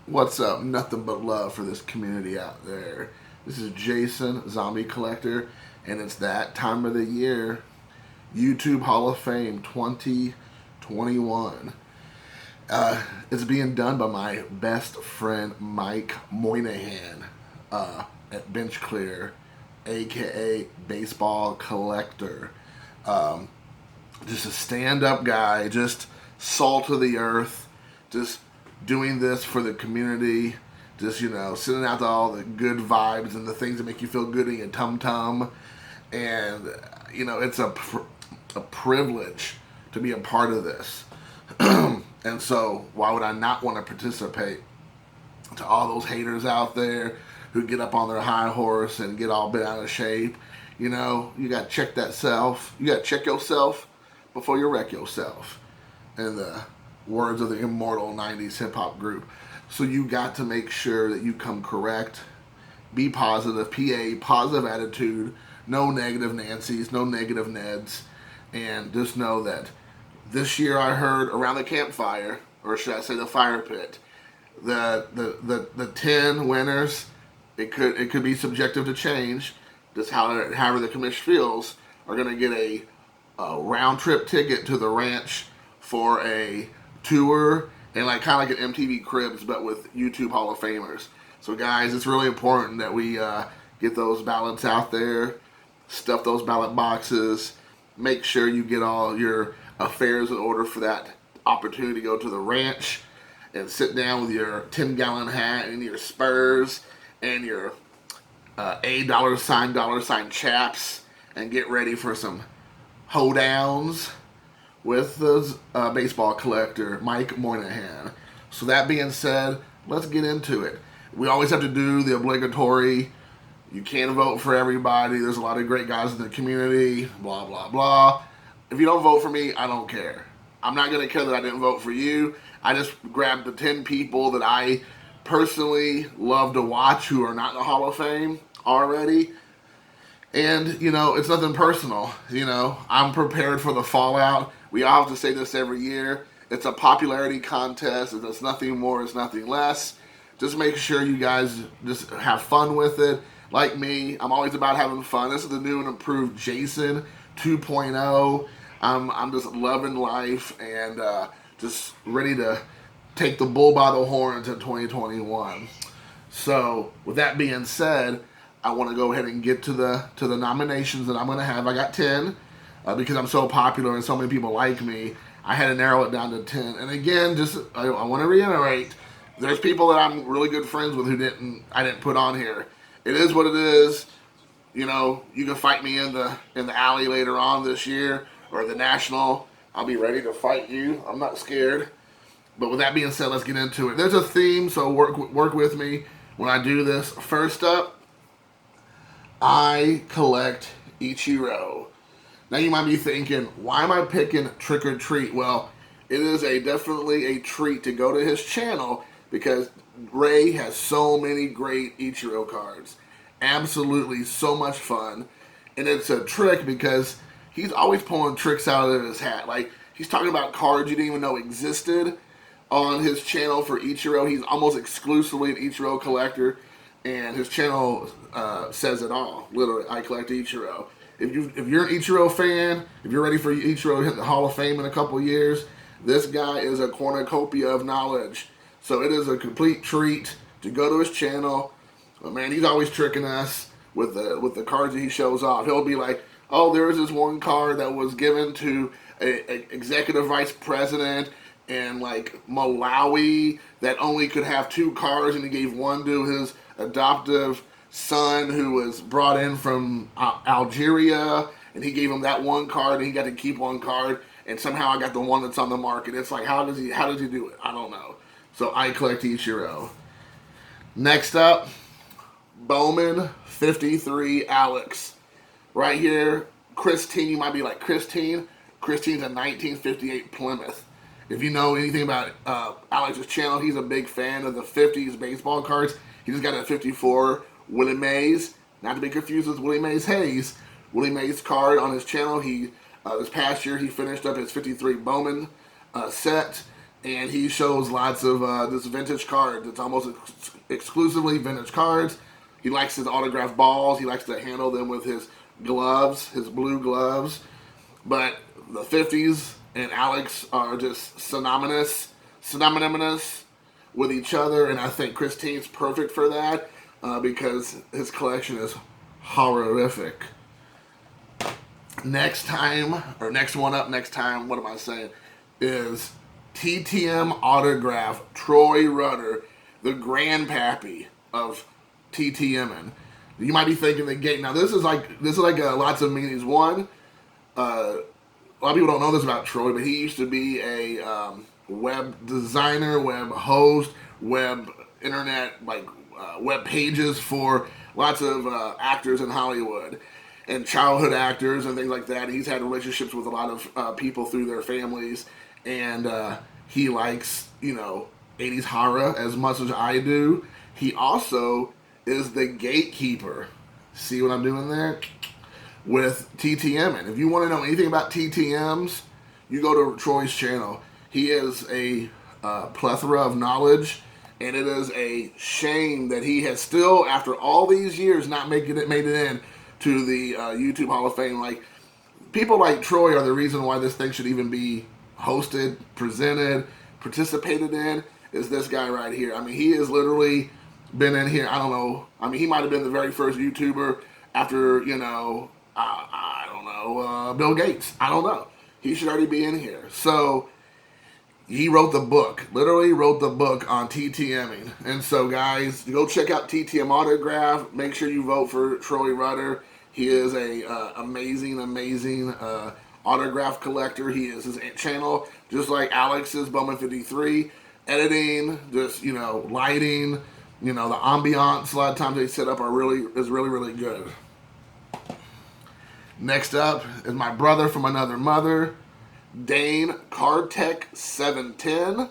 What's up? Nothing but love for this community out there. This is Jason, Zombie Collector, and it's that time of the year. YouTube Hall of Fame 2021. It's being done by my best friend Mike Moynihan at Bench Clear, aka Baseball Collector. Um, just a stand-up guy, just salt of the earth, just doing this for the community, just sending out all the good vibes and the things that make you feel good in your tum tum, and it's a privilege to be a part of this. And so why would I not want to participate? To all those haters out there who get up on their high horse and get all bent out of shape, you got to check that self. You got to check yourself before you wreck yourself, in the words of the immortal 90s hip-hop group. So you got to make sure that you come correct, be positive, positive attitude, no negative Nancy's, no negative Neds, and just know that this year I heard around the campfire, or should I say the fire pit, the 10 winners, it could be subjective to change, just however the commish feels, are going to get a round trip ticket to the ranch for a tour, and kind of like an MTV Cribs but with YouTube Hall of Famers. So guys, it's really important that we get those ballots out there, stuff those ballot boxes, make sure you get all your affairs in order for that opportunity to go to the ranch and sit down with your 10-gallon hat and your spurs and your dollar sign chaps and get ready for some hoedowns with the baseball collector, Mike Moynihan. So that being said, let's get into it. We always have to do the obligatory, you can't vote for everybody, there's a lot of great guys in the community, blah, blah, blah. If you don't vote for me, I don't care. I'm not going to care that I didn't vote for you. I just grabbed the 10 people that I personally love to watch who are not in the Hall of Fame already. And, it's nothing personal. I'm prepared for the fallout. We all have to say this every year. It's a popularity contest. It's nothing more, it's nothing less. Just make sure you guys just have fun with it. Like me, I'm always about having fun. This is the new and improved Jason 2.0. I'm just loving life and just ready to take the bull by the horns in 2021. So, with that being said, I want to go ahead and get to the nominations that I'm going to have. I got 10 because I'm so popular and so many people like me. I had to narrow it down to 10. And again, I want to reiterate, there's people that I'm really good friends with who I didn't put on here. It is what it is. You can fight me in the alley later on this year or the national. I'll be ready to fight you. I'm not scared. But with that being said, let's get into it. There's a theme, so work with me when I do this. First up, I collect Ichiro. Now you might be thinking, why am I picking Trick or Treat? Well, it is definitely a treat to go to his channel because Ray has so many great Ichiro cards. Absolutely so much fun. And it's a trick because he's always pulling tricks out of his hat. Like, he's talking about cards you didn't even know existed on his channel for Ichiro. He's almost exclusively an Ichiro collector. And his channel says it all. Literally, I collect Ichiro. If you're an Ichiro fan, if you're ready for Ichiro to hit the Hall of Fame in a couple years, this guy is a cornucopia of knowledge. So it is a complete treat to go to his channel. But man, he's always tricking us with the cards that he shows off. He'll be like, oh, there was this one card that was given to a executive vice president in Malawi that only could have 2 cards, and he gave one to his adoptive son who was brought in from Algeria, and he gave him that one card, and he got to keep one card, and somehow I got the one that's on the market. It's like, how does he do it? I don't know. So I collect Ichiro. Next up, Bowman 53 Alex. Right here, Christine, you might be like, Christine's a 1958 Plymouth. If you know anything about Alex's channel, he's a big fan of the 50s baseball cards. He just got a 54 Willie Mays, not to be confused with Willie Mays Hayes. Willie Mays card on his channel. This past year he finished up his 53 Bowman set, and he shows lots of this vintage cards. It's almost exclusively vintage cards. He likes his autographed balls. He likes to handle them with his gloves, his blue gloves. But the 50s and Alex are just synonymous with each other, and I think Christine's perfect for that because his collection is horrific. Next one up, what am I saying, is TTM Autograph Troy Rudder, the grandpappy of TTMing. You might be thinking the gate. Now this is like lots of meanings. One, a lot of people don't know this about Troy, but he used to be a web designer, web host, web internet web pages for lots of actors in Hollywood and childhood actors and things like that. He's had relationships with a lot of people through their families, and he likes 80s horror as much as I do. He also is the gatekeeper. See what I'm doing there? With TTMing. If you want to know anything about TTMs, you go to Troy's channel. He is a plethora of knowledge, and it is a shame that he has still, after all these years, not made it in to the YouTube Hall of Fame. Like, people like Troy are the reason why this thing should even be hosted, presented, participated in, is this guy right here. I mean, he has literally been in here, I don't know, I mean, he might have been the very first YouTuber after, I don't know, Bill Gates. I don't know. He should already be in here. So, he wrote the book, literally wrote the book on TTMing. And so, guys, go check out TTM Autograph. Make sure you vote for Troy Rudder. He is a amazing autograph collector. He is his channel, just like Alex's Bowman 53. Editing, just, lighting, the ambiance, a lot of times they set up is really good. Next up is my brother from another mother, Dane Cardtech 710.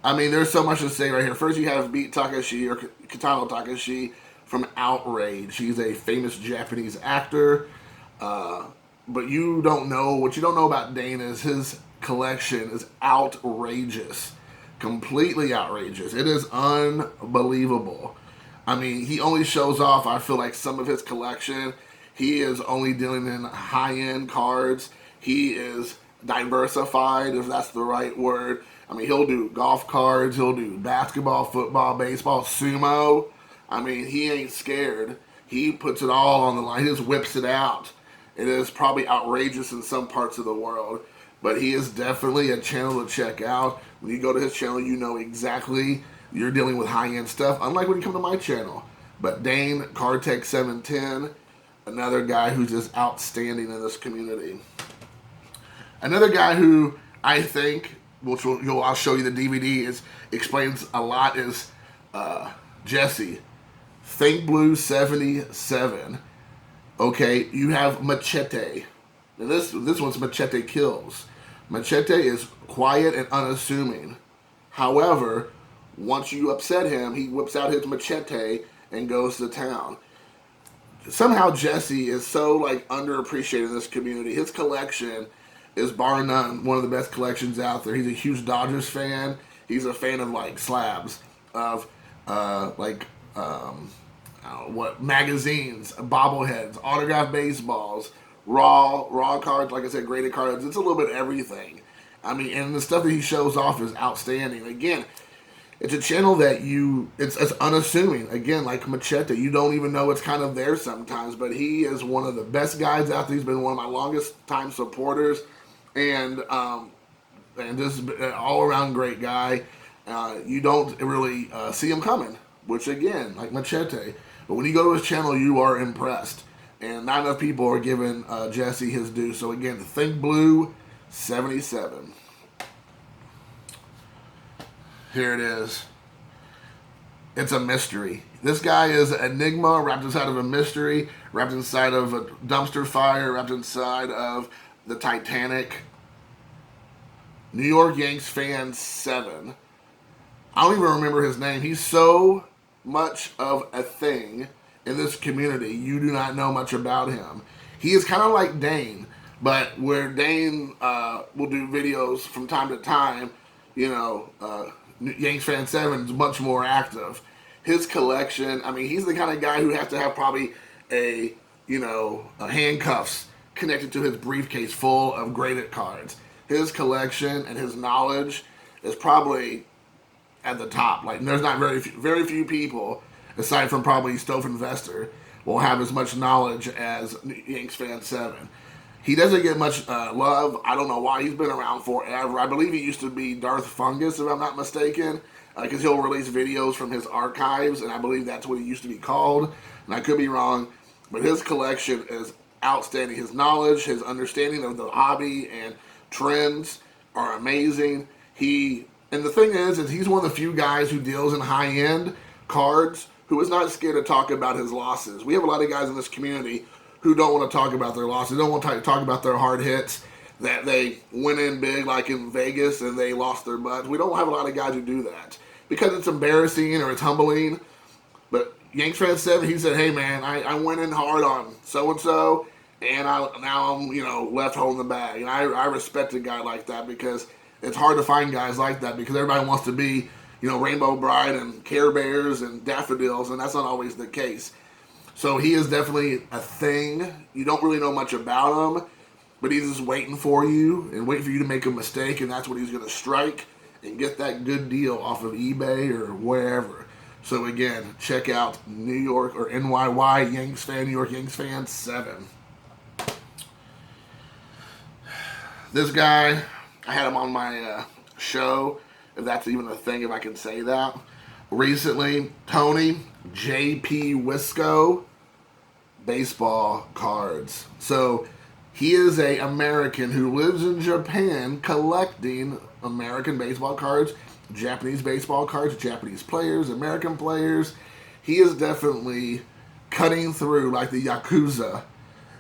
I mean, there's so much to say right here. First, you have Beat Takashi, or Kitano Takashi, from Outrage. He's a famous Japanese actor. But what you don't know about Dane is his collection is outrageous. Completely outrageous. It is unbelievable. I mean, he only shows off, I feel like, some of his collection. He is only dealing in high-end cards. He is diversified, if that's the right word. I mean, he'll do golf cards, he'll do basketball, football, baseball, sumo. I mean, he ain't scared. He puts it all on the line. He just whips it out. It is probably outrageous in some parts of the world, but he is definitely a channel to check out. When you go to his channel, you know exactly you're dealing with high-end stuff, unlike when you come to my channel. But Dane Cardtech 710, another guy who's just outstanding in this community. Another guy who I think, I'll show you the DVD, explains a lot, is Jessie. Think Blue 77. Okay, you have Machete. Now this one's Machete Kills. Machete is quiet and unassuming. However, once you upset him, he whips out his machete and goes to town. Somehow Jessie is so underappreciated in this community. His collection is bar none one of the best collections out there. He's a huge Dodgers fan. He's a fan of slabs of magazines, bobbleheads, autographed baseballs, raw cards, like I said, graded cards. It's a little bit of everything. I mean, and the stuff that he shows off is outstanding. Again, it's a channel that it's unassuming. Again, like Machete, you don't even know it's kind of there sometimes, but he is one of the best guys out there. He's been one of my longest time supporters, and just an all-around great guy. You don't really see him coming, which again, like Machete. But when you go to his channel, you are impressed. And not enough people are giving Jessie his due. So again, Think Blue 77. Here it is. It's a mystery. This guy is an enigma wrapped inside of a mystery, wrapped inside of a dumpster fire, wrapped inside of the Titanic. New York Yankees fan 7. I don't even remember his name. He's so much of a thing in this community, you do not know much about him. He is kind of like Dane, but where Dane will do videos from time to time, Yanks Fan 7 is much more active. His collection, I mean, he's the kind of guy who has to have probably a handcuffs connected to his briefcase full of graded cards. His collection and his knowledge is probably at the top. Like, there's not very few people, aside from probably Stove Investor, will have as much knowledge as Yanks Fan 7. He doesn't get much love. I don't know why. He's been around forever. I believe he used to be Darth Fungus, if I'm not mistaken, because he'll release videos from his archives, and I believe that's what he used to be called. And I could be wrong, but his collection is outstanding. His knowledge, his understanding of the hobby and trends are amazing. And the thing is he's one of the few guys who deals in high-end cards who is not scared to talk about his losses. We have a lot of guys in this community who don't want to talk about their losses, don't want to talk about their hard hits, that they went in big like in Vegas and they lost their butts. We don't have a lot of guys who do that because it's embarrassing or it's humbling. But Yanks Fan 7, he said, hey man, I went in hard on so-and-so, and now I'm left holding the bag. And I respect a guy like that, because it's hard to find guys like that, because everybody wants to be Rainbow Bride and Care Bears and Daffodils, and that's not always the case. So he is definitely a thing. You don't really know much about him, but he's just waiting for you and waiting for you to make a mistake, and that's when he's going to strike and get that good deal off of eBay or wherever. So again, check out New York or NYY Yanks Fan, New York Yanks Fan 7. This guy, I had him on my show, if that's even a thing, if I can say that. Recently, Tony J.P. Wisco baseball cards. So he is an American who lives in Japan collecting American baseball cards, Japanese baseball cards, Japanese players, American players. He is definitely cutting through like the Yakuza,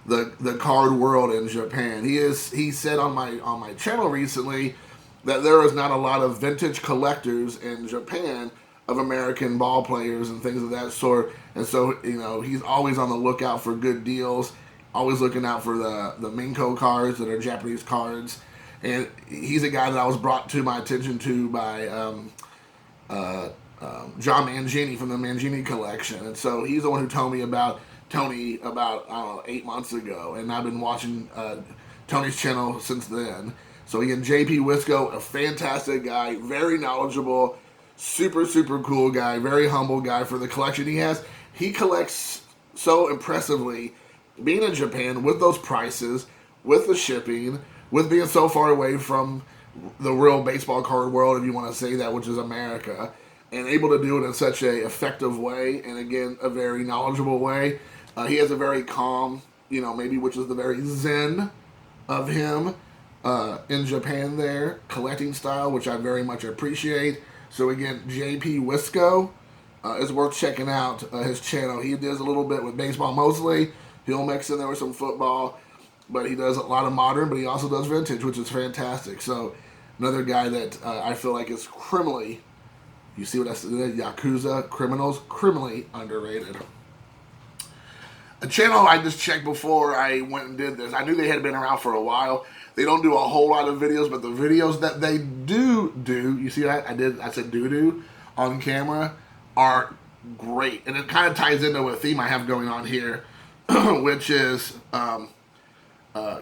the card world in Japan. He said on my channel recently that there is not a lot of vintage collectors in Japan of American ball players and things of that sort. And so, he's always on the lookout for good deals, always looking out for the Minko cards that are Japanese cards. And he's a guy that I was brought to my attention to by John Mangini from the Mangini collection. And so he's the one who told me about Tony about, I don't know, 8 months ago. And I've been watching Tony's channel since then. So again, JP Wisco, a fantastic guy, very knowledgeable, super, super cool guy, very humble guy for the collection he has. He collects so impressively, being in Japan, with those prices, with the shipping, with being so far away from the real baseball card world, if you want to say that, which is America, and able to do it in such a effective way, and again, a very knowledgeable way. He has a very calm, maybe which is the very zen of him in Japan there, collecting style, which I very much appreciate. So again, JP Wisco is worth checking out his channel. He does a little bit with baseball mostly. He'll mix in there with some football, but he does a lot of modern, but he also does vintage, which is fantastic. So another guy that I feel like is criminally, you see what I said, Yakuza criminals, criminally underrated. A channel I just checked before I went and did this. I knew they had been around for a while. They don't do a whole lot of videos, but the videos that they do, you see that? I said do on camera, are great. And it kind of ties into a theme I have going on here, which is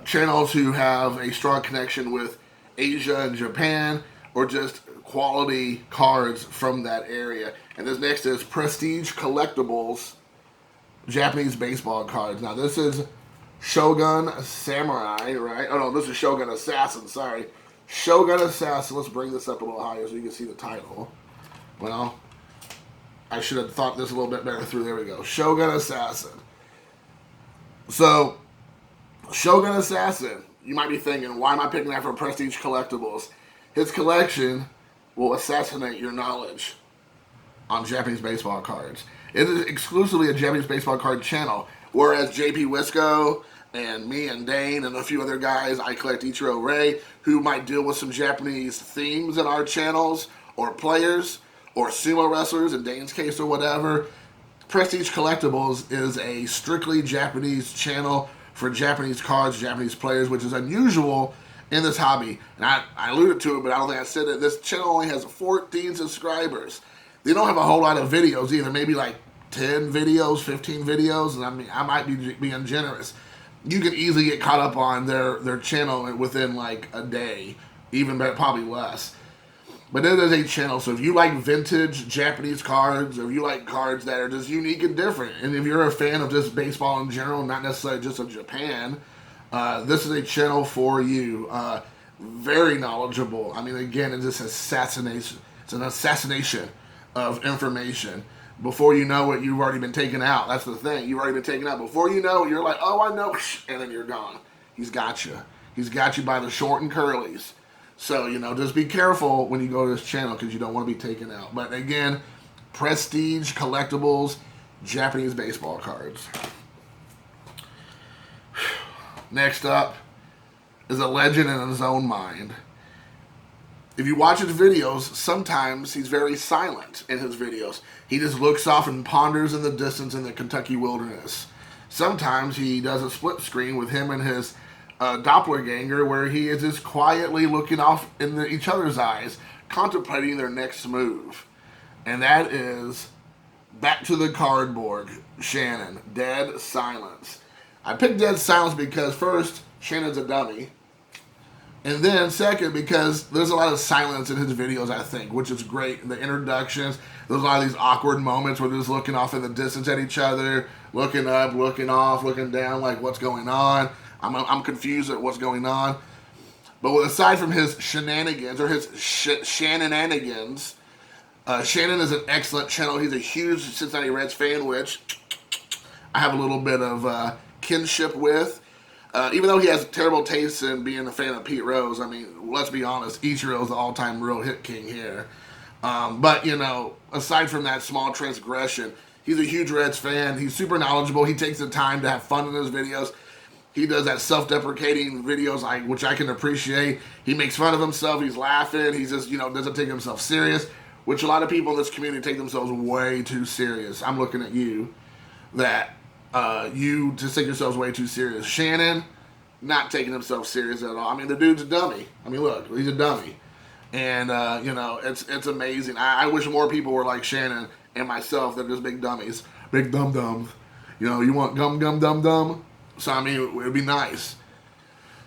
channels who have a strong connection with Asia and Japan, or just quality cards from that area. And this next is Prestige Collectibles Japanese baseball cards. Now this is Shogun Samurai, right? Oh no, this is Shogun Assassin, sorry. Shogun Assassin, let's bring this up a little higher so you can see the title. Well, I should have thought this a little bit better through, there we go. Shogun Assassin. So, Shogun Assassin, you might be thinking, why am I picking that for Prestige Collectibles? His collection will assassinate your knowledge on Japanese baseball cards. It is exclusively a Japanese baseball card channel, whereas JP Wisco and me and Dane and a few other guys, I Collectichiro Ray, who might deal with some Japanese themes in our channels, or players, or sumo wrestlers in Dane's case or whatever. Prestige Collectibles is a strictly Japanese channel for Japanese cards, Japanese players, which is unusual in this hobby. And I alluded to it, but I don't think I said it. This channel only has 14 subscribers. They don't have a whole lot of videos either. Maybe like 10 videos, 15 videos. And I mean, I might be being generous. You can easily get caught up on their channel within like a day, even probably less. But it is a channel, so if you like vintage Japanese cards, or if you like cards that are just unique and different, and if you're a fan of just baseball in general, not necessarily just of Japan, this is a channel for you. Very knowledgeable. I mean, again, it's just assassination. It's an assassination of information. Before you know it, you've already been taken out. That's the thing. You've already been taken out. Before you know it, you're like, oh, I know, and then you're gone. He's got you. He's got you by the short and curlies. So, you know, just be careful when you go to this channel because you don't want to be taken out. But again, prestige collectibles, Japanese baseball cards. Next up is a legend in his own mind. If you watch his videos, sometimes he's very silent in his videos. He just looks off and ponders in the distance in the Kentucky wilderness. Sometimes he does a split screen with him and his doppelganger, where he is just quietly looking off in each other's eyes, contemplating their next move. And that is back to the cardboard, Shannon. Dead silence. I picked dead silence because first, Shannon's a dummy. And then second, because there's a lot of silence in his videos, I think, which is great. The introductions, there's a lot of these awkward moments where they're just looking off in the distance at each other, looking up, looking off, looking down, like what's going on. I'm confused at what's going on. But aside from his shenanigans, or his Shannonanigans, Shannon is an excellent channel. He's a huge Cincinnati Reds fan, which I have a little bit of kinship with. Even though he has terrible taste in being a fan of Pete Rose, I mean, let's be honest, Ichiro's the all-time real hit king here. But, you know, aside from that small transgression, he's a huge Reds fan. He's super knowledgeable. He takes the time to have fun in his videos. He does that self-deprecating videos, which I can appreciate. He makes fun of himself. He's laughing. He just, you know, doesn't take himself serious, which a lot of people in this community take themselves way too serious. I'm looking at you, that you just take yourselves way too serious. Shannon, not taking himself serious at all. I mean, the dude's a dummy. I mean, look, he's a dummy. And, you know, it's amazing. I wish more people were like Shannon and myself. They're just big dummies. Big dum-dums. You know, you want dum-dum-dum-dum? So, I mean, it would be nice.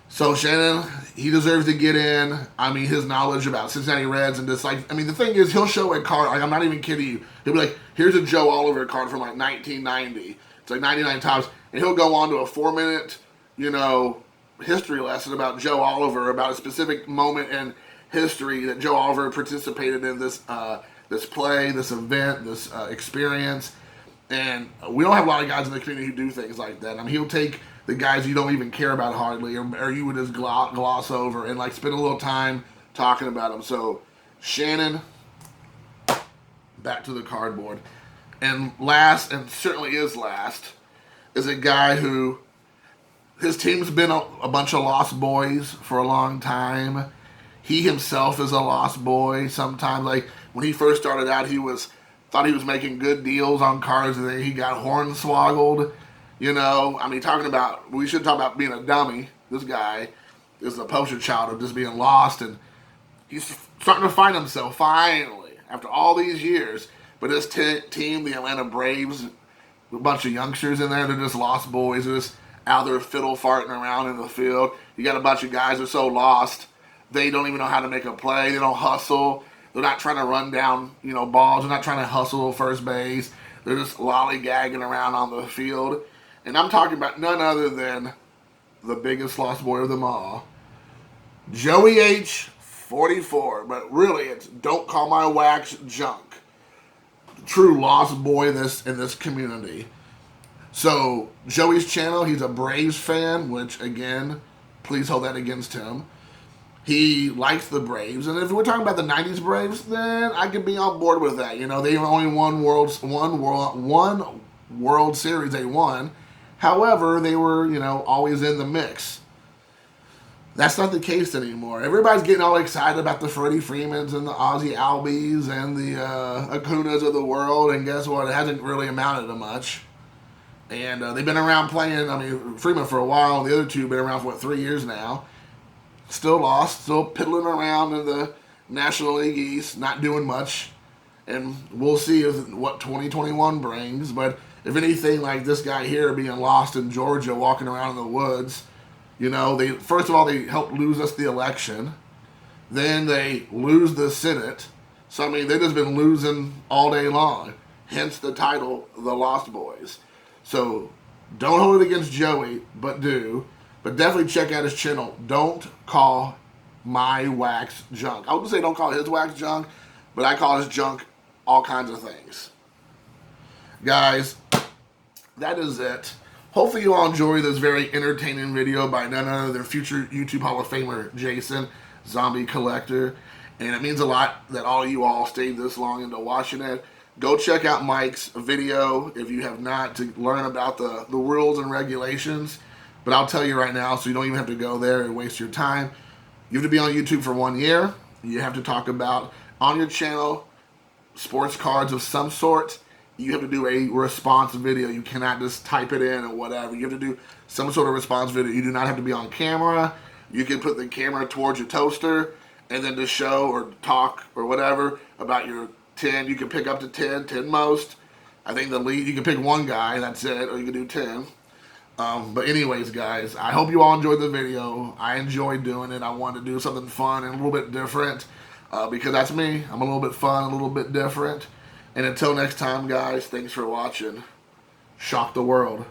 So, Shannon, he deserves to get in. I mean, his knowledge about Cincinnati Reds and just like, I mean, the thing is, he'll show a card. Like, I'm not even kidding you. He'll be like, here's a Joe Oliver card from like 1990. It's like 99 times. And he'll go on to a 4-minute, you know, history lesson about Joe Oliver, about a specific moment in history that Joe Oliver participated in this this play, this event, this experience. And we don't have a lot of guys in the community who do things like that. I mean, he'll take the guys you don't even care about hardly, or you would just gloss over and like spend a little time talking about them. So, Shannon, back to the cardboard. And last, and certainly is last, is a guy who, his team's been a bunch of lost boys for a long time. He himself is a lost boy sometimes. Like, when he first started out, thought he was making good deals on cards, and then he got hornswoggled. You know, I mean, we should talk about being a dummy. This guy is the poster child of just being lost, and he's starting to find himself, finally, after all these years. But this team, the Atlanta Braves, a bunch of youngsters in there, they're just lost boys. They're just out there fiddle farting around in the field. You got a bunch of guys who are so lost, they don't even know how to make a play. They don't hustle. They're not trying to run down, you know, balls. They're not trying to hustle first base. They're just lollygagging around on the field. And I'm talking about none other than the biggest lost boy of them all, Joey H. 44. But really, it's Don't Call My Wax Junk. True lost boy in this community. So, Joey's channel, he's a Braves fan, which, again, please hold that against him. He likes the Braves, and if we're talking about the 90s Braves, then I could be on board with that. You know, they only won one World Series they won. However, they were, you know, always in the mix. That's not the case anymore. Everybody's getting all excited about the Freddie Freemans and the Ozzie Albies and the Acunas of the world, and guess what? It hasn't really amounted to much. And they've been around playing, I mean, Freeman for a while, and the other two have been around for, 3 years now. still lost, still piddling around in the National League East, not doing much. And we'll see what 2021 brings. But if anything, like this guy here being lost in Georgia, walking around in the woods, you know, they first of all they helped lose us the election, then they lose the Senate. So I mean, they've just been losing all day long. Hence the title, The Lost Boys. So don't hold it against Joey, but do. But definitely check out his channel. Don't call my wax junk. I wouldn't say don't call his wax junk, but I call his junk all kinds of things. Guys, that is it. Hopefully you all enjoy this very entertaining video by none other than future YouTube Hall of Famer Jason, Zombie Collector. And it means a lot that all of you all stayed this long into watching it. Go check out Mike's video if you have not, to learn about the rules and regulations. But I'll tell you right now, so you don't even have to go there and waste your time. You have to be on YouTube for 1 year. You have to talk about, on your channel, sports cards of some sort. You have to do a response video. You cannot just type it in or whatever. You have to do some sort of response video. You do not have to be on camera. You can put the camera towards your toaster and then just show or talk or whatever about your 10. You can pick up to 10 most. I think the lead, you can pick one guy, that's it, or you can do 10. But anyways, guys, I hope you all enjoyed the video. I enjoyed doing it. I wanted to do something fun and a little bit different because that's me. I'm a little bit fun, a little bit different. And until next time, guys, thanks for watching. Shock the world.